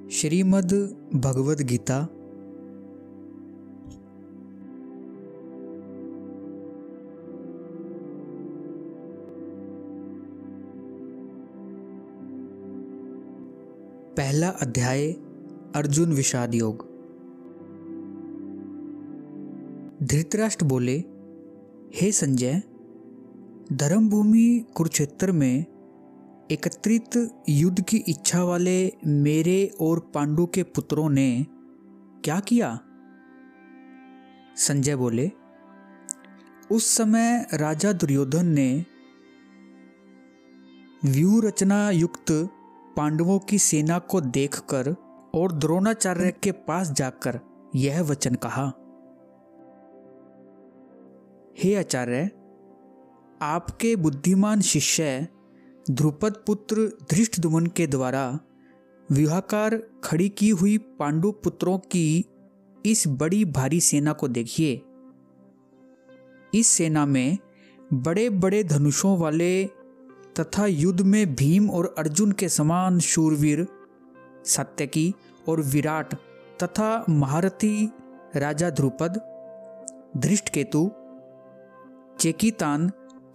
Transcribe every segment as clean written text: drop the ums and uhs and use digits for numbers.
श्रीमद् भगवद गीता पहला अध्याय अर्जुन विषाद योग। धृतराष्ट्र बोले, हे संजय, धर्मभूमि कुरुक्षेत्र में एकत्रित युद्ध की इच्छा वाले मेरे और पांडु के पुत्रों ने क्या किया? संजय बोले, उस समय राजा दुर्योधन ने व्यूह रचना युक्त पांडवों की सेना को देखकर और द्रोणाचार्य के पास जाकर यह वचन कहा, हे आचार्य, आपके बुद्धिमान शिष्य द्रुपद पुत्र धृष्टद्युम्न के द्वारा व्यूहाकार खड़ी की हुई पांडु पुत्रों की इस बड़ी भारी सेना को देखिए। इस सेना में बड़े बड़े धनुषों वाले तथा युद्ध में भीम और अर्जुन के समान शूरवीर सात्यकी और विराट तथा महारथी राजा द्रुपद, धृष्टकेतु, चेकितान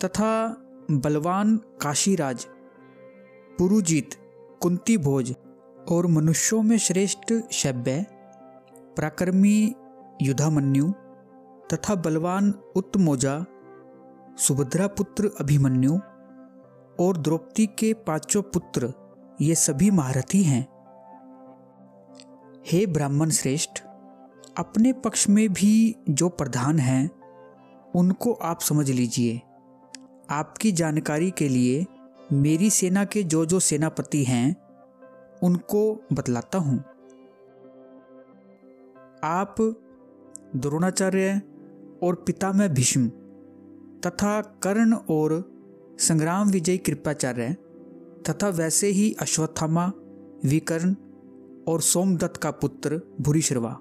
तथा बलवान काशीराज, पुरुजीत, कुंती भोज और मनुष्यों में श्रेष्ठ शैब्य, पराक्रमी युधामन्यु तथा बलवान उत्तमौजा, सुभद्रा पुत्र अभिमन्यु और द्रौपदी के पांचों पुत्र, ये सभी महारथी हैं। हे ब्राह्मण श्रेष्ठ, अपने पक्ष में भी जो प्रधान हैं उनको आप समझ लीजिए। आपकी जानकारी के लिए मेरी सेना के जो जो सेनापति हैं उनको बतलाता हूं। आप द्रोणाचार्य और पितामह भीष्म तथा कर्ण और संग्राम विजय कृपाचार्य तथा वैसे ही अश्वत्थामा, विकर्ण और सोमदत्त का पुत्र भूरिश्रवा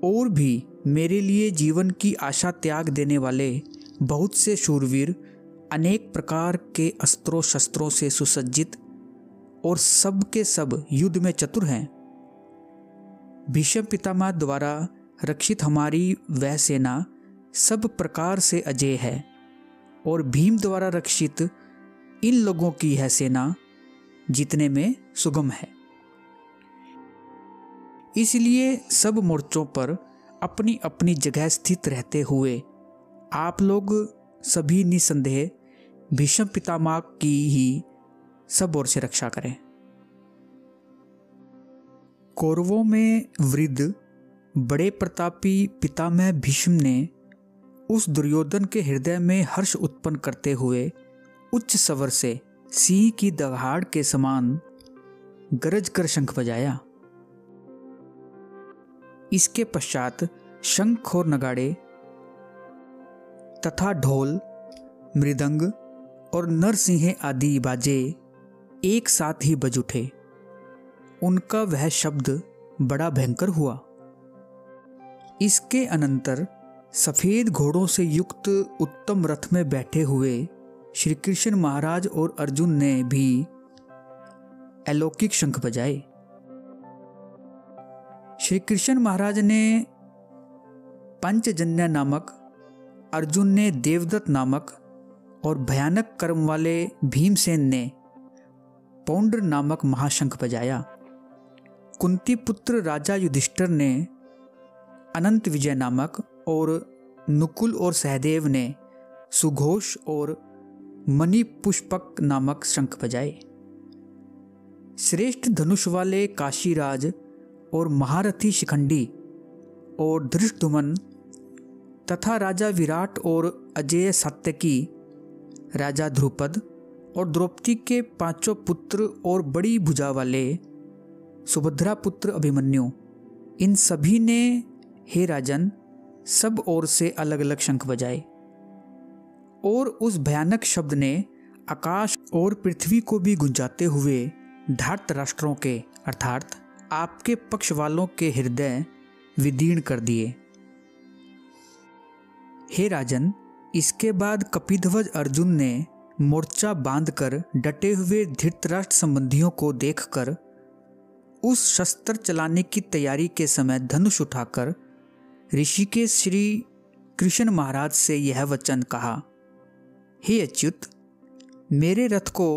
और भी मेरे लिए जीवन की आशा त्याग देने वाले बहुत से शूरवीर अनेक प्रकार के अस्त्रों शस्त्रों से सुसज्जित और सब के सब युद्ध में चतुर हैं। भीष्म पितामह द्वारा रक्षित हमारी वह सेना सब प्रकार से अजेय है और भीम द्वारा रक्षित इन लोगों की यह सेना जीतने में सुगम है। इसलिए सब मोर्चों पर अपनी अपनी जगह स्थित रहते हुए आप लोग सभी निसंदेह भीष्म पितामह की ही सब ओर से रक्षा करें। कौरवों में वृद्ध बड़े प्रतापी पितामह भीष्म ने उस दुर्योधन के हृदय में हर्ष उत्पन्न करते हुए उच्च स्वर से सिंह की दहाड़ के समान गरज कर शंख बजाया। इसके पश्चात शंख और नगाड़े तथा ढोल, मृदंग और नरसिंह आदि बाजे एक साथ ही बज उठे। उनका वह शब्द बड़ा भयंकर हुआ। इसके अनंतर सफेद घोड़ों से युक्त उत्तम रथ में बैठे हुए श्री कृष्ण महाराज और अर्जुन ने भी अलौकिक शंख बजाए। श्री कृष्ण महाराज ने पंचजन्य नामक, अर्जुन ने देवदत्त नामक और भयानक कर्म वाले भीमसेन ने पौंड्र नामक महाशंख बजाया। कुंती पुत्र राजा युधिष्ठिर ने अनंत विजय नामक और नुकुल और सहदेव ने सुघोष और मणि पुष्पक नामक शंख बजाए। श्रेष्ठ धनुष वाले काशीराज और महारथी शिखंडी और धृष्टद्युम्न तथा राजा विराट और अजेय सात्यकी, राजा द्रुपद और द्रौपदी के पांचों पुत्र और बड़ी भुजा वाले सुभद्रा पुत्र अभिमन्यु, इन सभी ने, हे राजन, सब ओर से अलग अलग शंख बजाए और उस भयानक शब्द ने आकाश और पृथ्वी को भी गुंजाते हुए धृतराष्ट्रों के अर्थात आपके पक्ष वालों के हृदय विदीर्ण कर दिए। हे राजन, इसके बाद कपिध्वज अर्जुन ने मोर्चा बांधकर डटे हुए धृतराष्ट्र संबंधियों को देखकर उस शस्त्र चलाने की तैयारी के समय धनुष उठाकर ऋषिकेश श्री कृष्ण महाराज से यह वचन कहा, हे अच्युत, मेरे रथ को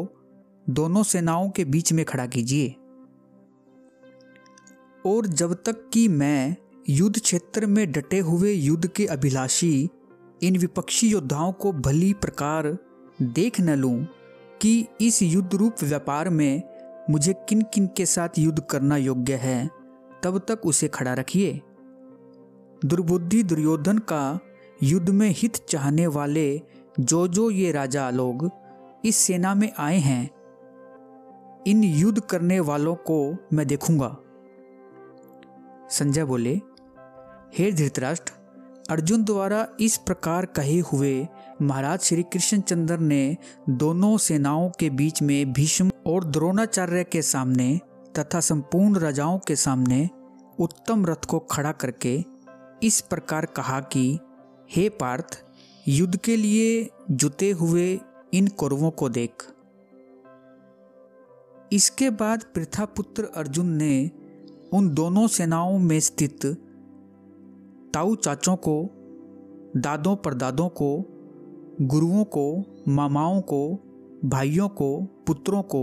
दोनों सेनाओं के बीच में खड़ा कीजिए, और जब तक कि मैं युद्ध क्षेत्र में डटे हुए युद्ध के अभिलाषी इन विपक्षी योद्धाओं को भली प्रकार देख न लूं कि इस युद्ध रूप व्यापार में मुझे किन किन के साथ युद्ध करना योग्य है, तब तक उसे खड़ा रखिए। दुर्बुद्धि दुर्योधन का युद्ध में हित चाहने वाले जो ये राजा लोग इस सेना में आए हैं, इन युद्ध करने वालों को मैं देखूंगा। संजय बोले, हे धृतराष्ट्र, अर्जुन द्वारा इस प्रकार कहे हुए महाराज श्री कृष्णचंद्र ने दोनों सेनाओं के बीच में भीष्म और द्रोणाचार्य के सामने तथा संपूर्ण राजाओं के सामने उत्तम रथ को खड़ा करके इस प्रकार कहा कि हे पार्थ, युद्ध के लिए जुटे हुए इन कौरवों को देख। इसके बाद पृथापुत्र अर्जुन ने उन दोनों सेनाओं में स्थित ताऊ चाचों को, दादों परदादों को, गुरुओं को, मामाओं को, भाइयों को, पुत्रों को,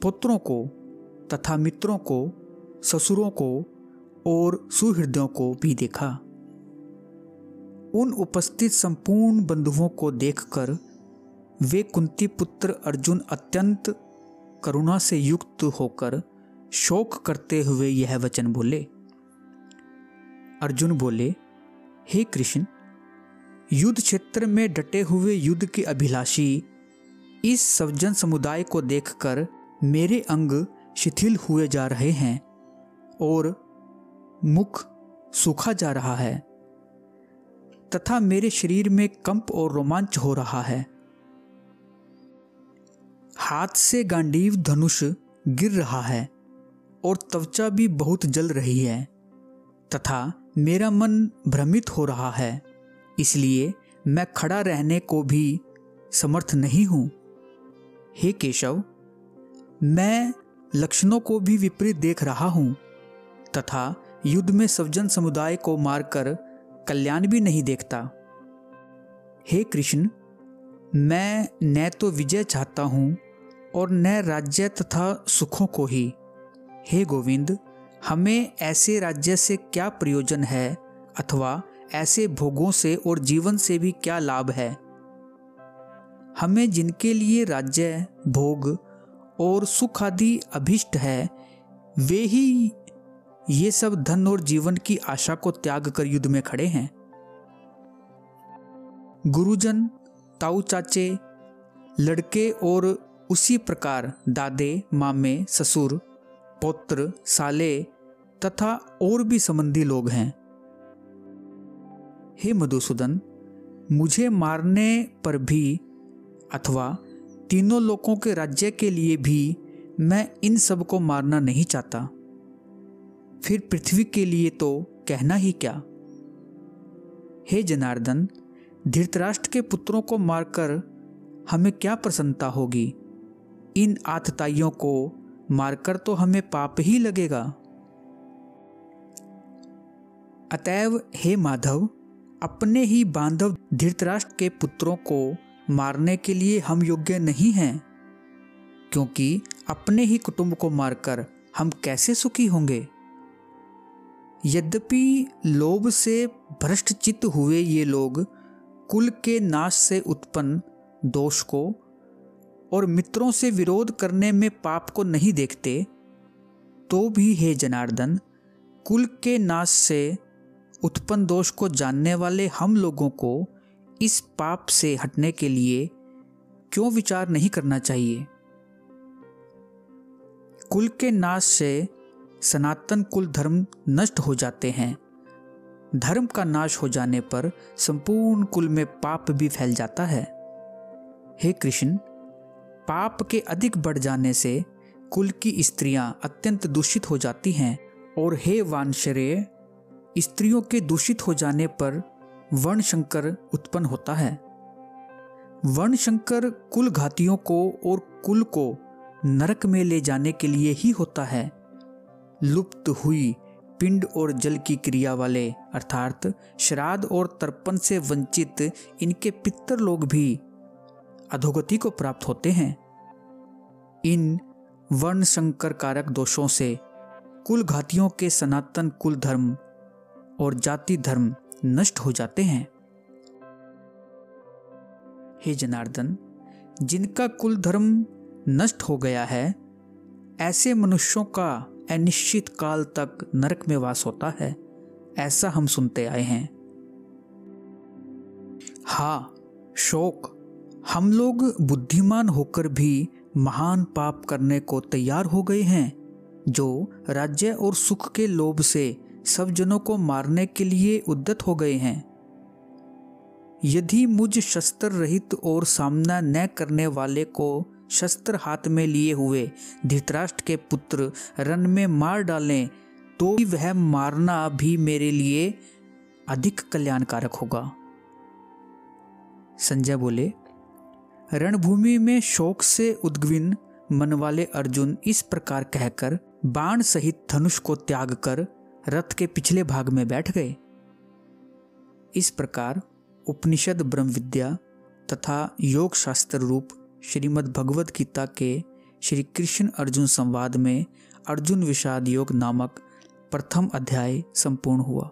पुत्रों को तथा मित्रों को, ससुरों को और सुहृदयों को भी देखा। उन उपस्थित संपूर्ण बंधुओं को देखकर वे कुंती पुत्र अर्जुन अत्यंत करुणा से युक्त होकर शोक करते हुए यह वचन बोले। अर्जुन बोले, हे कृष्ण, युद्ध क्षेत्र में डटे हुए युद्ध के अभिलाषी इस सज्जन समुदाय को देखकर मेरे अंग शिथिल हुए जा रहे हैं और मुख सूखा जा रहा है तथा मेरे शरीर में कंप और रोमांच हो रहा है। हाथ से गांडीव धनुष गिर रहा है और त्वचा भी बहुत जल रही है तथा मेरा मन भ्रमित हो रहा है, इसलिए मैं खड़ा रहने को भी समर्थ नहीं हूं। हे केशव, मैं लक्षणों को भी विपरीत देख रहा हूं तथा युद्ध में सज्जन समुदाय को मारकर कल्याण भी नहीं देखता। हे कृष्ण, मैं न तो विजय चाहता हूं और न राज्य तथा सुखों को ही। हे गोविंद, हमें ऐसे राज्य से क्या प्रयोजन है अथवा ऐसे भोगों से और जीवन से भी क्या लाभ है। हमें जिनके लिए राज्य, भोग और सुख आदि अभिष्ट है, वे ही ये सब धन और जीवन की आशा को त्याग कर युद्ध में खड़े हैं। गुरुजन, ताऊ चाचे, लड़के और उसी प्रकार दादे, मामे, ससुर, पौत्र, साले तथा और भी संबंधी लोग हैं। हे मधुसूदन, मुझे मारने पर भी अथवा तीनों लोकों के राज्य के लिए भी मैं इन सब को मारना नहीं चाहता। फिर पृथ्वी के लिए तो कहना ही क्या। हे जनार्दन, धृतराष्ट्र के पुत्रों को मारकर हमें क्या प्रसन्नता होगी। इन आतताइयों को मारकर तो हमें पाप ही लगेगा। अतएव हे माधव, अपने ही बांधव धृतराष्ट्र के पुत्रों को मारने के लिए हम योग्य नहीं हैं, क्योंकि अपने ही कुटुंब को मारकर हम कैसे सुखी होंगे। यद्यपि लोभ से भ्रष्ट चित्त हुए ये लोग कुल के नाश से उत्पन्न दोष को और मित्रों से विरोध करने में पाप को नहीं देखते, तो भी हे जनार्दन, कुल के नाश से उत्पन्न दोष को जानने वाले हम लोगों को इस पाप से हटने के लिए क्यों विचार नहीं करना चाहिए। कुल के नाश से सनातन कुल धर्म नष्ट हो जाते हैं। धर्म का नाश हो जाने पर संपूर्ण कुल में पाप भी फैल जाता है। हे कृष्ण, पाप के अधिक बढ़ जाने से कुल की स्त्रियां अत्यंत दूषित हो जाती हैं, और हे वानश्रेय, स्त्रियों के दूषित हो जाने पर वर्णशंकर उत्पन्न होता है। वर्णशंकर कुल घातियों को और कुल को नरक में ले जाने के लिए ही होता है। लुप्त हुई पिंड और जल की क्रिया वाले अर्थात श्राद्ध और तर्पण से वंचित इनके पितर लोग भी अधोगति को प्राप्त होते हैं। इन वर्ण संकर कारक दोषों से कुल घातियों के सनातन कुल धर्म और जाति धर्म नष्ट हो जाते हैं। हे जनार्दन, जिनका कुल धर्म नष्ट हो गया है, ऐसे मनुष्यों का अनिश्चित काल तक नरक में वास होता है, ऐसा हम सुनते आए हैं। हाँ शोक, हम लोग बुद्धिमान होकर भी महान पाप करने को तैयार हो गए हैं, जो राज्य और सुख के लोभ से सब जनों को मारने के लिए उद्यत हो गए हैं। यदि मुझ शस्त्र रहित और सामना न करने वाले को शस्त्र हाथ में लिए हुए धृतराष्ट्र के पुत्र रण में मार डालें तो वह मारना भी मेरे लिए अधिक कल्याणकारक होगा। संजय बोले, रणभूमि में शोक से उद्विग्न मन वाले अर्जुन इस प्रकार कहकर बाण सहित धनुष को त्याग कर रथ के पिछले भाग में बैठ गए। इस प्रकार उपनिषद ब्रह्म विद्या तथा योग शास्त्र रूप श्रीमद् भगवद गीता के श्री कृष्ण अर्जुन संवाद में अर्जुन विषाद योग नामक प्रथम अध्याय संपूर्ण हुआ।